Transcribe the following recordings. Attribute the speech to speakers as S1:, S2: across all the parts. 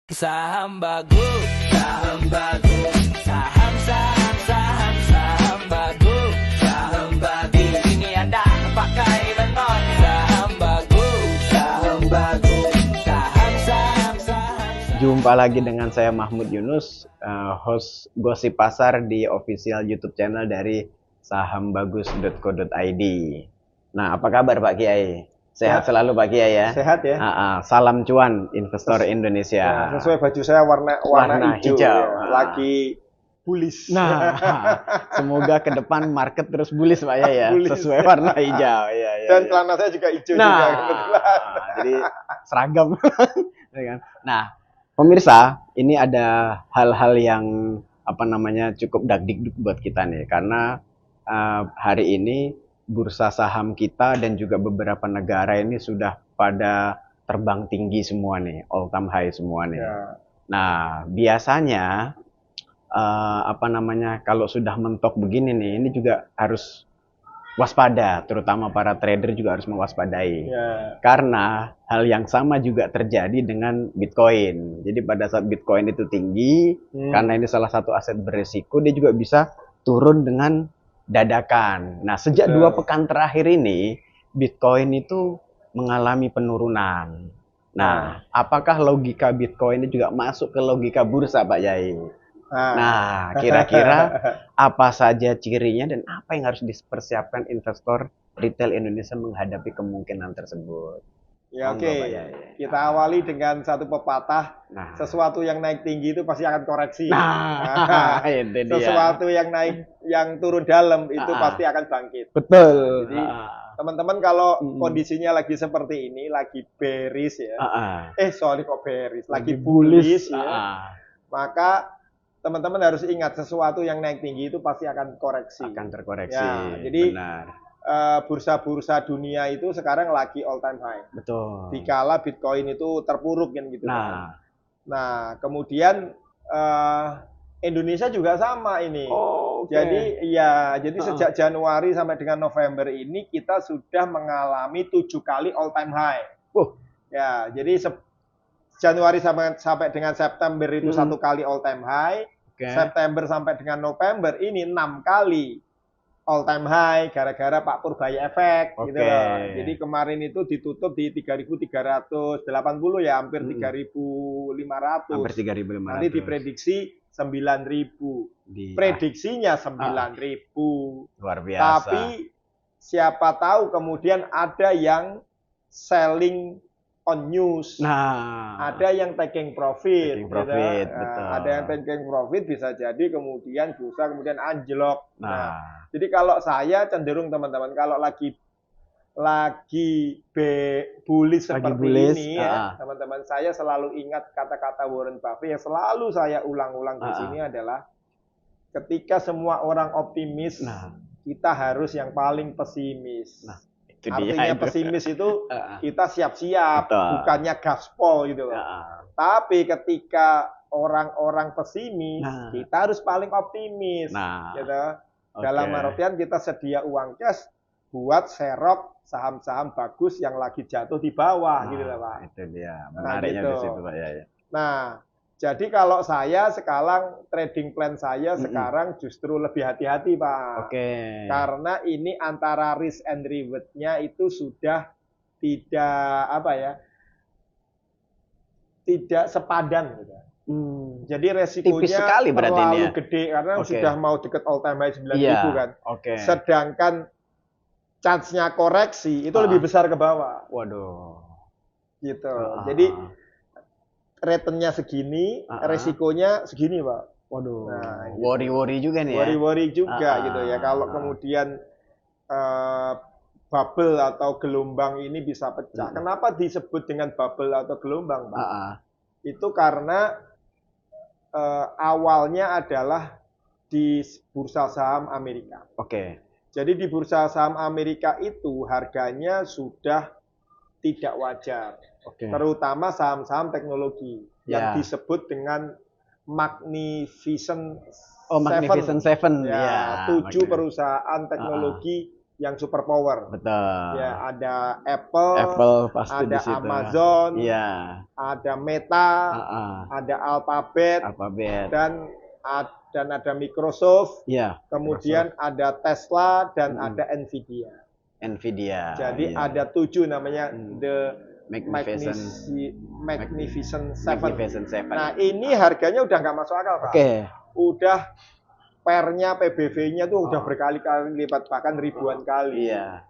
S1: Saham bagus, saham bagus, saham saham saham saham bagus, saham bagus. Ini ada pakai benon. Saham bagus, saham bagus, saham saham saham.
S2: Jumpa lagi dengan saya Mahmud Yunus, host Gosip Pasar di official YouTube channel dari sahambagus.co.id. Nah, apa kabar Pak Kiai? Sehat selalu Pak Kiai ya?
S3: Sehat ya?
S2: Salam cuan investor Indonesia.
S3: Ya, sesuai baju saya warna hijau. Ya. Lagi bullish.
S2: Nah, semoga ke depan market terus bullish Pak ya, bullish. Sesuai warna hijau. Ya,
S3: dan celana saya juga hijau juga kebetulan.
S2: Jadi seragam. Nah, pemirsa, ini ada hal-hal yang cukup dagdikduk buat kita nih, karena hari ini bursa saham kita dan juga beberapa negara ini sudah pada terbang tinggi semua nih, all time high semua nih. Ya. Nah, biasanya kalau sudah mentok begini nih, ini juga harus waspada, terutama para trader juga harus mewaspadai. Ya. Karena hal yang sama juga terjadi dengan Bitcoin. Jadi pada saat Bitcoin itu tinggi, karena ini salah satu aset berisiko, dia juga bisa turun dengan dadakan. Nah, sejak 2 pekan terakhir ini, Bitcoin itu mengalami penurunan. Nah, apakah logika Bitcoin ini juga masuk ke logika bursa, Pak Yai? Nah, kira-kira apa saja cirinya dan apa yang harus dipersiapkan investor retail Indonesia menghadapi kemungkinan tersebut?
S3: Ya, oke. Kita awali dengan satu pepatah. Sesuatu yang naik tinggi itu pasti akan koreksi. Sesuatu yang naik, yang turun dalam itu pasti akan bangkit.
S2: Betul.
S3: Jadi teman-teman kalau kondisinya lagi seperti ini, lagi bearish ya. Kok bearish? Lagi bullish ya. Maka teman-teman harus ingat, sesuatu yang naik tinggi itu pasti akan koreksi.
S2: Akan terkoreksi.
S3: Ya, jadi
S2: benar.
S3: Bursa-bursa dunia itu sekarang lagi all time high.
S2: Betul.
S3: Dikala Bitcoin itu terpuruk kan gitu. Nah, kemudian Indonesia juga sama ini. Jadi sejak Januari sampai dengan November ini kita sudah mengalami 7 kali all time high. Ya, jadi Januari sampai dengan September itu 1 kali all time high. September sampai dengan November ini 6 kali all time high gara-gara Pak Purbaya efek gitu loh. Jadi kemarin itu ditutup di 3.380 ya, hampir 3.500.
S2: Hampir 3.500.
S3: Nanti diprediksi 9.000. Prediksinya 9.000.
S2: Luar biasa.
S3: Tapi siapa tahu kemudian ada yang selling on news. Ada yang taking profit.
S2: Betul.
S3: Ada yang taking profit, bisa jadi kemudian bursa kemudian anjlok. Jadi kalau saya cenderung teman-teman kalau lagi bullish seperti ini ya, teman-teman, saya selalu ingat kata-kata Warren Buffett yang selalu saya ulang-ulang di sini adalah ketika semua orang optimis, kita harus yang paling pesimis. Artinya pesimis itu kita siap-siap, bukannya gaspol gitu loh. Tapi ketika orang-orang pesimis, kita harus paling optimis. Gitu. Dalam artian kita sedia uang cash buat serok saham-saham bagus yang lagi jatuh di bawah gitu loh, Pak.
S2: Itu dia. Menariknya di situ, Pak ya.
S3: Nah, jadi kalau saya sekarang trading plan saya sekarang justru lebih hati-hati, Pak. Karena ini antara risk and reward-nya itu sudah tidak tidak sepadan gitu. Jadi resikonya terlalu gede karena sudah mau deket all time high 9.000 kan. Sedangkan chance-nya koreksi itu lebih besar ke bawah.
S2: Waduh.
S3: Gitu. Jadi return-nya segini, resikonya segini, Pak.
S2: Waduh.
S3: Gitu.
S2: Worry juga nih ya.
S3: Worry juga gitu ya. Kalau kemudian bubble atau gelombang ini bisa pecah. Kenapa disebut dengan bubble atau gelombang, Pak? Itu karena awalnya adalah di bursa saham Amerika. Jadi di bursa saham Amerika itu harganya sudah tidak wajar. Terutama saham-saham teknologi yang disebut dengan Magnificent Seven.
S2: 7
S3: 7 perusahaan teknologi yang super power.
S2: Betul.
S3: Ya, ada Apple,
S2: Apple pasti
S3: ada
S2: di situ.
S3: Amazon,
S2: Iya.
S3: ada Meta, ada Alphabet, dan ada Microsoft.
S2: Iya.
S3: Kemudian ada Tesla dan ada Nvidia. Jadi ada 7 namanya The Magnificent Seven. Nah, ini harganya udah nggak masuk akal, Pak. Udah pernya, PBV-nya tuh udah berkali-kali lipat, bahkan ribuan kali.
S2: Iya.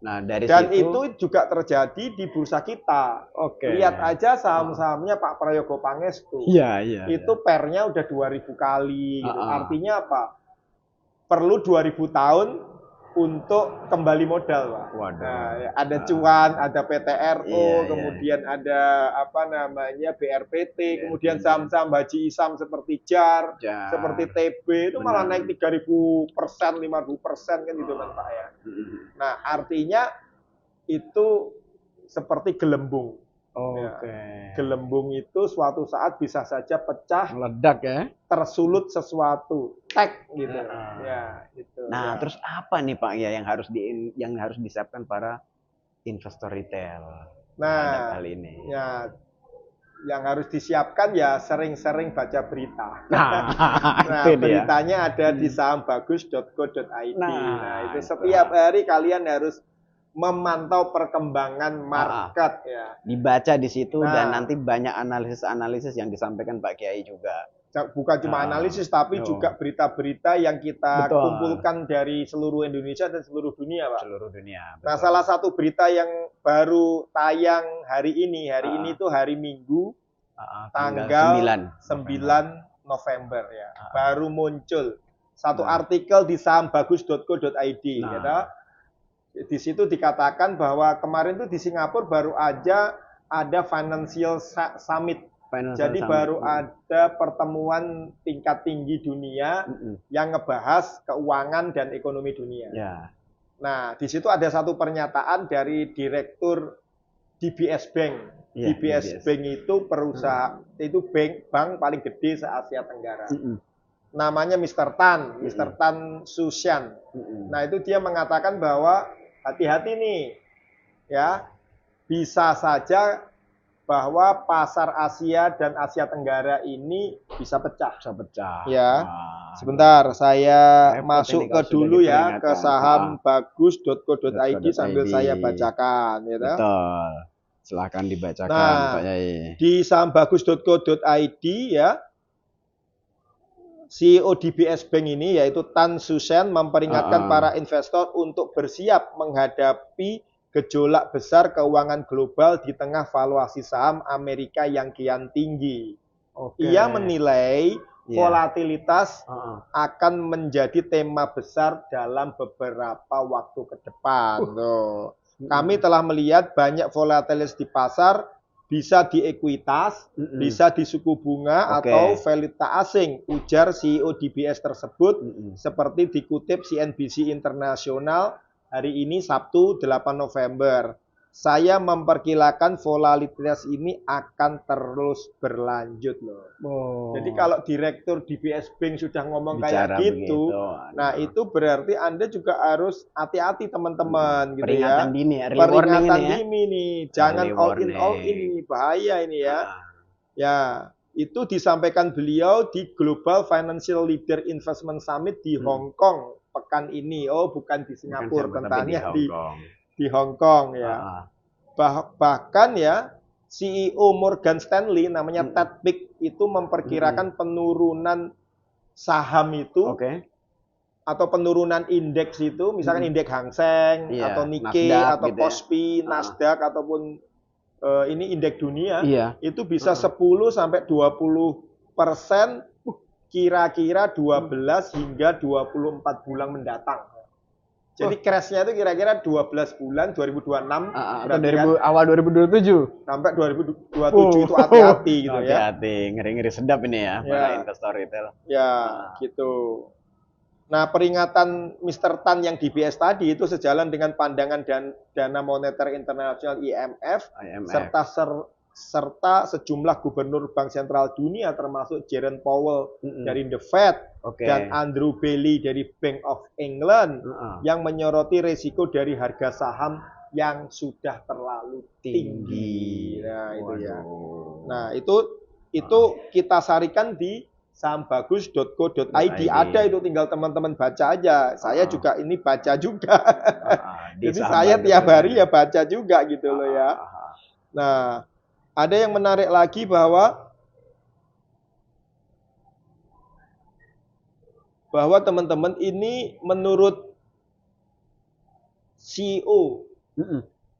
S2: Nah,
S3: Dan itu juga terjadi di bursa kita. Lihat aja saham-sahamnya Pak Prayogo Pangestu.
S2: Iya.
S3: Itu pernya udah 2000 kali. Gitu. Artinya apa? Perlu 2000 tahun untuk kembali modal, Pak. Nah, ada cuan, ada PTRO, kemudian ada BRPT, kemudian saham-saham Haji Isam seperti JAR, seperti TB itu malah naik 3000%, 5000% kan gitu kan Pak ya. Nah, artinya itu seperti gelembung. Gelembung itu suatu saat bisa saja pecah,
S2: meledak ya,
S3: tersulut sesuatu, tek gitu. Gitu.
S2: Nah, terus apa nih Pak ya yang harus disiapkan para investor retail
S3: terhadap
S2: hal ini?
S3: Ya, yang harus disiapkan ya sering-sering baca berita. Nah, beritanya ada di sahambagus.co.id. Nah, itu setiap hari kalian harus memantau perkembangan market ya.
S2: Dibaca di situ dan nanti banyak analisis-analisis yang disampaikan Pak Kiai juga.
S3: Bukan cuma analisis tapi juga berita-berita yang kita kumpulkan dari seluruh Indonesia dan seluruh dunia, Pak.
S2: Seluruh dunia.
S3: Nah, salah satu berita yang baru tayang hari ini itu hari Minggu tanggal 9 November ya. Baru muncul satu artikel di sahambagus.co.id gitu. Di situ dikatakan bahwa kemarin tuh di Singapura baru aja ada financial summit. Jadi baru ada pertemuan tingkat tinggi dunia yang ngebahas keuangan dan ekonomi dunia. Nah, di situ ada satu pernyataan dari direktur DBS Bank. DBS Bank itu perusahaan itu bank paling gede se-Asia Tenggara. Namanya Mr. Tan Sushan. Nah, itu dia mengatakan bahwa hati-hati nih, ya, bisa saja bahwa pasar Asia dan Asia Tenggara ini bisa pecah. Ya, sebentar, saya masuk ke dulu ya ke sahambagus.co.id sambil saya bacakan. Gitu.
S2: Betul, silahkan dibacakan.
S3: Nah, Pak Yai. Di sahambagus.co.id ya, CEO DBS Bank ini yaitu Tan Sushan memperingatkan para investor untuk bersiap menghadapi gejolak besar keuangan global di tengah valuasi saham Amerika yang kian tinggi. Ia menilai volatilitas akan menjadi tema besar dalam beberapa waktu ke depan. Kami telah melihat banyak volatilitas di pasar, bisa di ekuitas, bisa di suku bunga atau valuta asing, ujar CEO DBS tersebut seperti dikutip CNBC Internasional hari ini Sabtu 8 November. Saya memperkirakan volatilitas ini akan terus berlanjut loh. Jadi kalau direktur DBS Bank sudah ngomong kayak gitu, nah itu berarti Anda juga harus hati-hati teman-teman gitu
S2: peringatan
S3: ya.
S2: Dini,
S3: peringatan dini nih, jangan all in ini, bahaya ini ya. Ya, itu disampaikan beliau di Global Financial Leader Investment Summit di Hong Kong pekan ini. Oh, bukan di Singapura, tentangnya di Hong Kong ya. Bahkan ya CEO Morgan Stanley namanya Ted Pick itu memperkirakan penurunan saham itu atau penurunan indeks itu, misalkan indeks Hang Seng atau Nikkei
S2: Nasdaq,
S3: atau
S2: gitu
S3: Kospi, Nasdaq ataupun ini indeks dunia itu bisa 10 sampai 20% kira-kira 12 hingga 24 bulan mendatang. Jadi crash-nya itu kira-kira 12 bulan 2026
S2: atau awal 2027
S3: sampai 2027 itu hati-hati gitu ya.
S2: Hati-hati, ngeri-ngeri sedap ini ya para investor retail.
S3: Ya, gitu. Nah, peringatan Mr. Tan yang DBS tadi itu sejalan dengan pandangan dan Dana Moneter Internasional IMF. serta serta sejumlah gubernur bank sentral dunia termasuk Jerome Powell dari The Fed dan Andrew Bailey dari Bank of England yang menyoroti resiko dari harga saham yang sudah terlalu tinggi. Nah, itu ya. Nah, itu kita sarikan di sahambagus.co.id. Ada itu, tinggal teman-teman baca aja. Saya juga ini baca juga. Jadi saya tiap hari ya baca juga gitu loh ya. Nah, ada yang menarik lagi bahwa teman-teman ini menurut CEO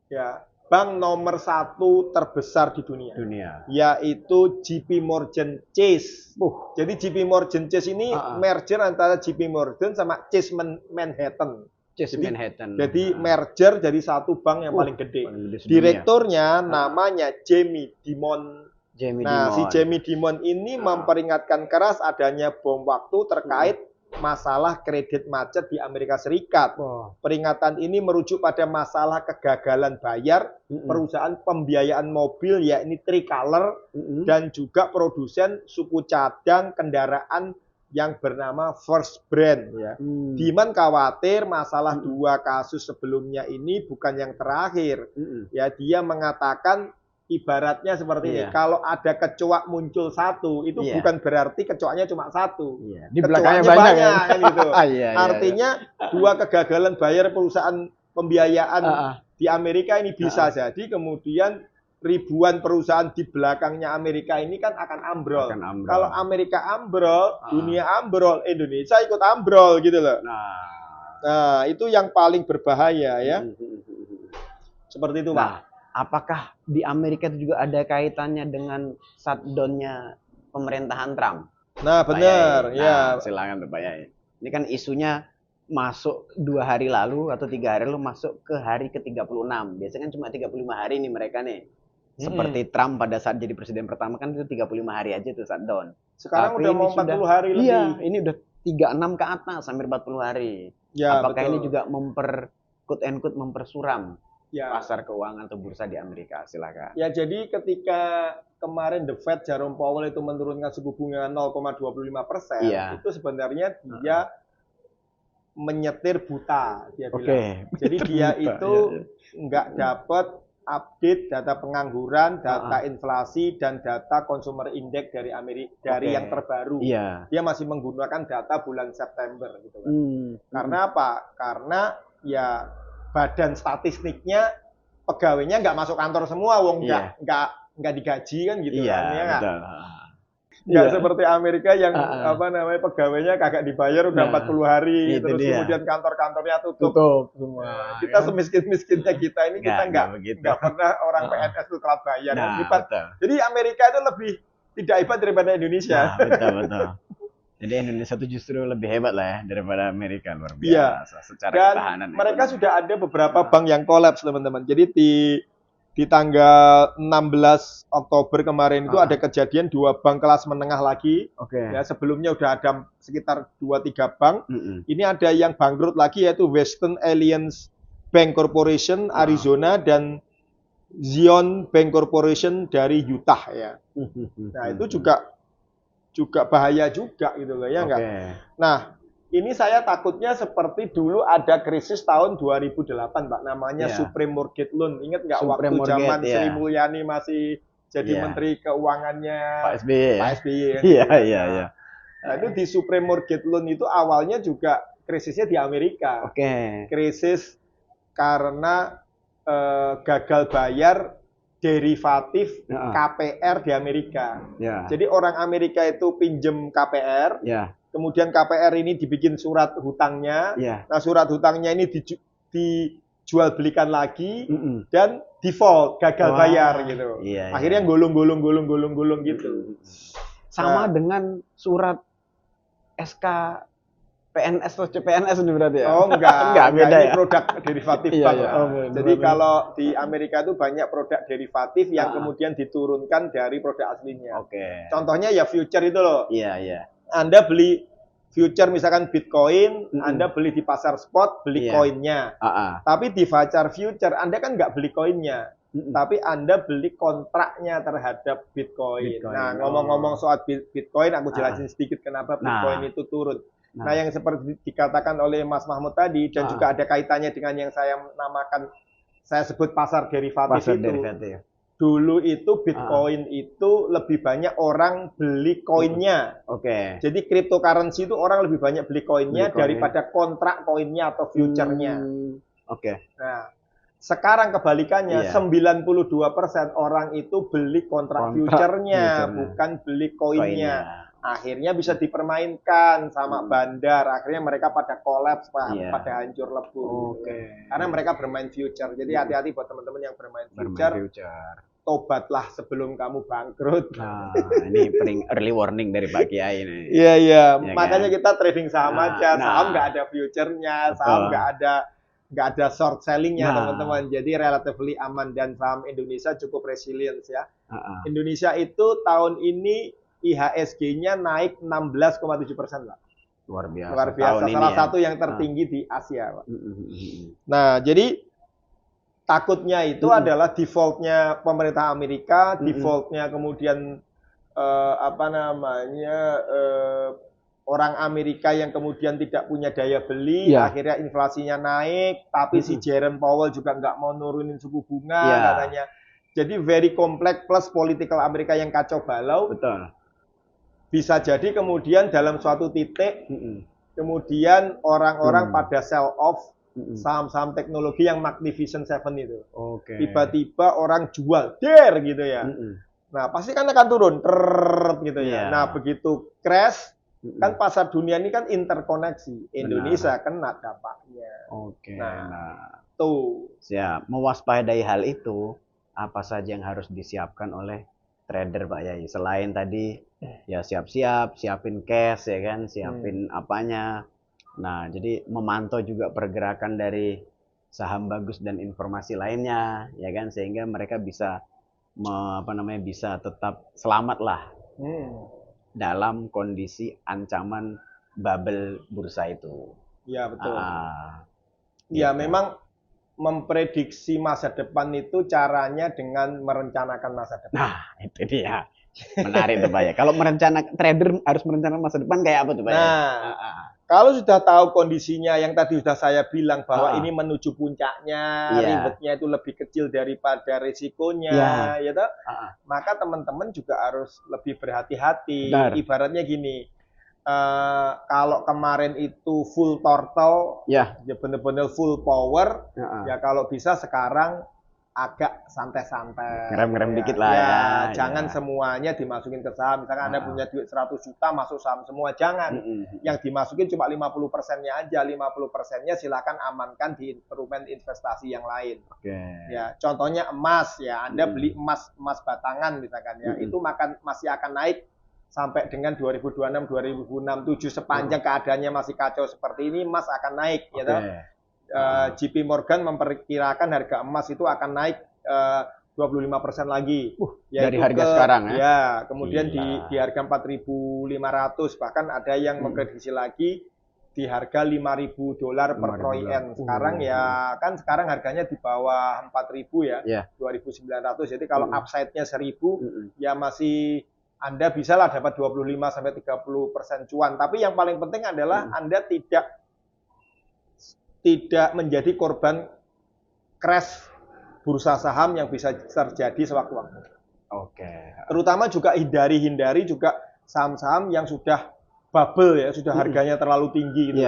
S3: ya, bank nomor 1 terbesar di dunia, yaitu JP Morgan Chase. Jadi JP Morgan Chase ini merger antara JP Morgan sama Chase Manhattan. Jadi merger jadi satu bank yang paling gede. Direkturnya namanya Jamie Dimon. Si Jamie Dimon ini memperingatkan keras adanya bom waktu terkait masalah kredit macet di Amerika Serikat. Peringatan ini merujuk pada masalah kegagalan bayar perusahaan pembiayaan mobil yakni Tricolor dan juga produsen suku cadang kendaraan yang bernama First Brand ya. Dimon khawatir masalah 2 kasus sebelumnya ini bukan yang terakhir. Ya, dia mengatakan ibaratnya seperti ini, kalau ada kecoak muncul satu, itu bukan berarti kecoaknya cuma satu.
S2: Di belakangnya banyak
S3: kan gitu. Artinya 2 kegagalan bayar perusahaan pembiayaan di Amerika ini bisa jadi kemudian ribuan perusahaan di belakangnya Amerika ini kan akan ambrol. Kalau Amerika ambrol, dunia ambrol, Indonesia ikut ambrol gitu loh. Nah, itu yang paling berbahaya ya. Seperti itu, Pak.
S2: Apakah di Amerika itu juga ada kaitannya dengan shutdown-nya pemerintahan Trump?
S3: Nah, benar. Ya.
S2: Silakan Pak Yai. Ini kan isunya masuk 2 hari lalu atau 3 hari lalu masuk ke hari ke-36. Biasanya kan cuma 35 hari nih mereka nih. Seperti Trump pada saat jadi presiden pertama kan itu 35 hari aja tuh shutdown.
S3: Sekarang udah mau 40 hari lebih.
S2: Iya, ini udah 36 ke atas, hampir 40 hari.
S3: Ya,
S2: apakah
S3: betul.
S2: ini juga mempersuram pasar keuangan atau bursa di Amerika? Silakan.
S3: Ya, jadi ketika kemarin The Fed Jerome Powell itu menurunkan suku bunga 0,25%, itu sebenarnya dia menyetir buta, dia bilang. Jadi dia itu nggak dapat update data pengangguran, data inflasi, dan data consumer index dari Amerika yang terbaru. Dia masih menggunakan data bulan September gitu kan. Karena apa? Karena ya badan statistiknya pegawainya nggak masuk kantor semua, wong nggak digaji kan gitu kan ya. Nggak seperti Amerika yang pegawainya kagak dibayar udah 40 hari, terus kemudian kantor-kantornya tutup semua. Kita semiskin-miskinnya kita ini kita nggak pernah orang PNS itu telat bayar. Jadi Amerika itu lebih tidak hebat daripada Indonesia.
S2: Betul. Jadi Indonesia itu justru lebih hebat lah ya daripada Amerika, luar biasa secara ketahanan.
S3: Mereka sudah ada beberapa bank yang kolaps, teman-teman. Jadi di tanggal 16 Oktober kemarin itu ada kejadian 2 bank kelas menengah lagi. Ya, sebelumnya udah ada sekitar 2-3 bank. Ini ada yang bangkrut lagi yaitu Western Alliance Bank Corporation Arizona dan Zion Bank Corporation dari Utah ya. Nah, itu juga bahaya juga gitu loh ya enggak. Nah, ini saya takutnya seperti dulu ada krisis tahun 2008, Pak, namanya Supreme Mortgage Loan. Ingat nggak waktu zaman Sri Mulyani masih jadi Menteri Keuangannya
S2: Pak SBY. Iya.
S3: Nah, itu di Supreme Mortgage Loan itu awalnya juga krisisnya di Amerika. Krisis karena gagal bayar derivatif KPR di Amerika. Jadi orang Amerika itu pinjem KPR. Kemudian KPR ini dibikin surat hutangnya. Nah, surat hutangnya ini dijual belikan lagi dan default, gagal bayar gitu. Akhirnya gulung gitu.
S2: Sama dengan surat SK PNS atau CPNS ini berarti ya?
S3: Oh enggak beda
S2: ini
S3: ya? Produk derivatif bank. Jadi kalau di Amerika itu banyak produk derivatif yang kemudian diturunkan dari produk aslinya. Contohnya ya future itu loh. Anda beli future misalkan Bitcoin, Anda beli di pasar spot, beli koinnya. Tapi di pasar future Anda kan nggak beli koinnya. tapi Anda beli kontraknya terhadap Bitcoin. Nah, ngomong-ngomong soal Bitcoin, aku jelasin sedikit kenapa Bitcoin itu turun. Nah, yang seperti dikatakan oleh Mas Mahmud tadi, dan juga ada kaitannya dengan yang saya namakan, saya sebut pasar derivatif itu. Dulu itu Bitcoin itu lebih banyak orang beli koinnya. Jadi cryptocurrency itu orang lebih banyak beli koinnya daripada kontrak koinnya atau future-nya. Nah, sekarang kebalikannya, 92% orang itu beli kontrak future-nya, bukan beli koinnya. Akhirnya bisa dipermainkan sama bandar. Akhirnya mereka pada kolaps, pada hancur lebur. Karena mereka bermain future. Jadi hati-hati buat teman-teman yang bermain future. Tobatlah sebelum kamu bangkrut.
S2: Nah, ini early warning dari Pak Kiai ini.
S3: Iya. Makanya kita trading saham aja. Saham nggak ada future-nya, saham nggak ada short selling-nya, teman-teman. Jadi relatively aman, dan saham Indonesia cukup resilient ya. Indonesia itu tahun ini IHSG-nya naik 16,7%, Pak.
S2: Luar biasa.
S3: Salah satu yang tertinggi di Asia, Pak. Nah, jadi takutnya itu adalah default-nya pemerintah Amerika, default-nya kemudian orang Amerika yang kemudian tidak punya daya beli, akhirnya inflasinya naik, tapi si Jerome Powell juga nggak mau nurunin suku bunga katanya. Jadi very complex, plus political Amerika yang kacau balau. Bisa jadi kemudian dalam suatu titik, kemudian orang-orang pada sell off saham-saham teknologi yang Magnificent Seven itu. Tiba-tiba orang jual, gitu ya. Nah, pasti kan akan turun, gitu ya. Nah, begitu crash, kan pasar dunia ini kan interkoneksi. Indonesia kena dampaknya. Nah, tuh.
S2: Siap. Mewaspadai hal itu, apa saja yang harus disiapkan oleh trader, Pak Yai? Selain tadi, ya siapin cash, ya kan, siapin apanya. Nah, jadi memantau juga pergerakan dari saham bagus dan informasi lainnya, ya kan, sehingga mereka bisa bisa tetap selamat lah dalam kondisi ancaman bubble bursa itu.
S3: Ya, betul. Ya, memang memprediksi masa depan itu caranya dengan merencanakan masa depan.
S2: Nah, itu dia. Menarik tuh, Pak ya. Kalau trader harus merencanakan masa depan kayak apa tuh, Pak?
S3: Kalau sudah tahu kondisinya yang tadi sudah saya bilang bahwa ini menuju puncaknya, ribetnya itu lebih kecil daripada risikonya, ya toh? Maka teman-teman juga harus lebih berhati-hati. Ibaratnya gini, kalau kemarin itu full throttle, ya benar-benar full power, ya kalau bisa sekarang agak santai-santai.
S2: Ngerem-ngerem dikit lah ya.
S3: Jangan semuanya dimasukin ke saham. Misalkan Anda punya duit 100 juta masuk saham semua, jangan. Yang dimasukin cuma 50%-nya aja. 50%-nya silakan amankan di instrumen investasi yang lain. Ya, contohnya emas ya. Anda beli emas batangan misalkan ya. Itu masih akan naik sampai dengan 2026, 2067 sepanjang keadaannya masih kacau seperti ini, emas akan naik ya toh. JP Morgan memperkirakan harga emas itu akan naik 25% lagi.
S2: Dari harga sekarang ya?
S3: Ya, kemudian di harga 4.500, bahkan ada yang memprediksi lagi di harga $5.000 per troy ounce. Sekarang ya, kan sekarang harganya di bawah 4.000 ya, 2.900. Jadi kalau upside-nya 1.000, ya masih Anda bisa lah dapat 25-30% cuan. Tapi yang paling penting adalah Anda tidak menjadi korban crash bursa saham yang bisa terjadi sewaktu-waktu. Terutama juga hindari juga saham-saham yang sudah bubble ya, sudah harganya terlalu tinggi gitu.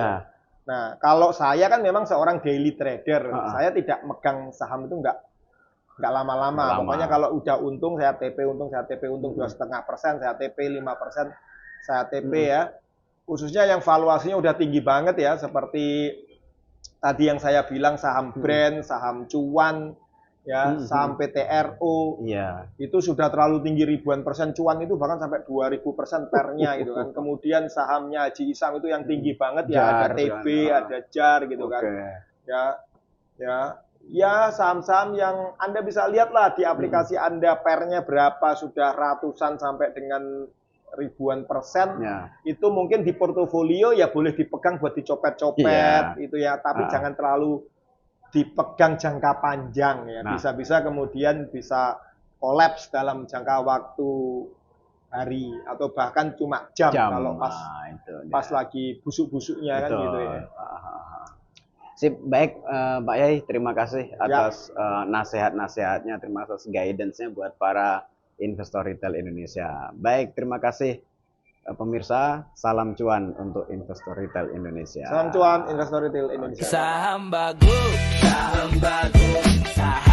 S3: Nah, kalau saya kan memang seorang daily trader, saya tidak megang saham itu enggak lama-lama. Pokoknya kalau udah untung saya TP untung 2,5%, saya TP 5%, saya TP ya. Khususnya yang valuasinya udah tinggi banget ya, seperti tadi yang saya bilang saham brand, saham cuan, ya, saham PTRO, itu sudah terlalu tinggi ribuan persen cuan, itu bahkan sampai 2000% pernya gitu kan. Kemudian sahamnya Haji Isam itu yang tinggi banget ya, ada TB, ada JAR gitu kan. Ya saham-saham yang Anda bisa lihat lah di aplikasi Anda pernya berapa, sudah ratusan sampai dengan ribuan persen, itu mungkin di portofolio ya boleh dipegang buat dicopet-copet itu ya, tapi jangan terlalu dipegang jangka panjang ya.
S2: Nah.
S3: Bisa-bisa kemudian bisa kolaps dalam jangka waktu hari atau bahkan cuma jam kalau pas lagi busuk-busuknya kan gitu ya.
S2: Sip, baik Pak Yai, terima kasih atas nasihat-nasihatnya, terima kasih guidance-nya buat para investor retail Indonesia. Baik, terima kasih pemirsa, salam cuan untuk investor retail Indonesia.
S3: Salam cuan investor retail Indonesia.
S1: Saham bagus, saham bagus, saham